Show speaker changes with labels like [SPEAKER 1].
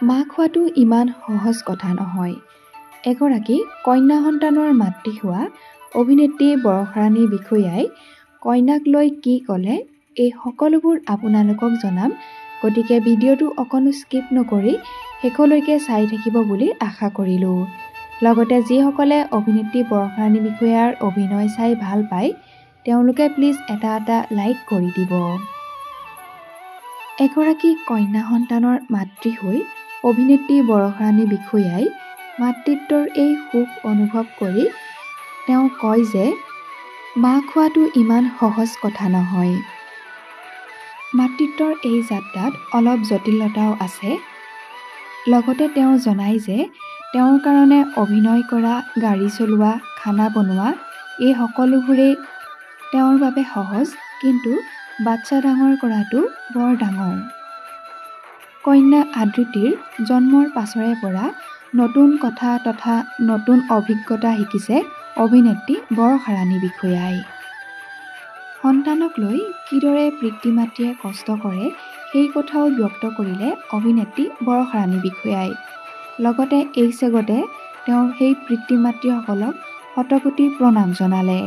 [SPEAKER 1] মাক হোৱাটো ইমান সহজ কথা নহয়। এগৰাকী কন্যা সন্তানৰ মাতৃ হোৱা অভিনেত্ৰী বৰষাৰাণী বিষয়াই কন্যাক লৈ কি ক'লে এই সকলোবোৰ আপোনালোকক জনাম। গতিকে ভিডিঅ'টো অকণো স্কিপ নকৰি শেষলৈকে চাই থাকিব বুলি আশা কৰিলোঁ। লগতে যিসকলে অভিনেত্ৰী বৰষাৰাণী বিষয়াৰ অভিনয় চাই ভাল পায় তেওঁলোকে প্লিজ এটা লাইক কৰি দিব। এগৰাকী কন্যা সন্তানৰ মাতৃ হৈ অভিনেত্ৰী বৰষাৰাণী বিষয়াই মাতৃত্বৰ এই সুখ অনুভৱ কৰি তেওঁ কয় যে মাক হোৱাটো ইমান সহজ কথা নহয়। মাতৃত্বৰ এই যাত্ৰাত অলপ জটিলতাও আছে। লগতে তেওঁ জনায় যে তেওঁৰ কাৰণে অভিনয় কৰা, গাড়ী চলোৱা, খানা বনোৱা এই সকলোবোৰেই তেওঁৰ বাবে সহজ, কিন্তু বাচ্চা ডাঙৰ কৰাটো বৰ ডাঙৰ। কন্যা আদৃতিৰ জন্মৰ পাছৰে পৰা নতুন কথা তথা নতুন অভিজ্ঞতা শিকিছে অভিনেত্ৰী বৰষাৰাণী বিষয়াই। সন্তানক লৈ কিদৰে পিতৃ মাতৃয়ে কষ্ট কৰে সেই কথাও ব্যক্ত কৰিলে অভিনেত্ৰী বৰষাৰাণী বিষয়াই। লগতে এই চেগতে তেওঁ সেই পিতৃ মাতৃসকলক শতকোটি প্ৰণাম জনালে।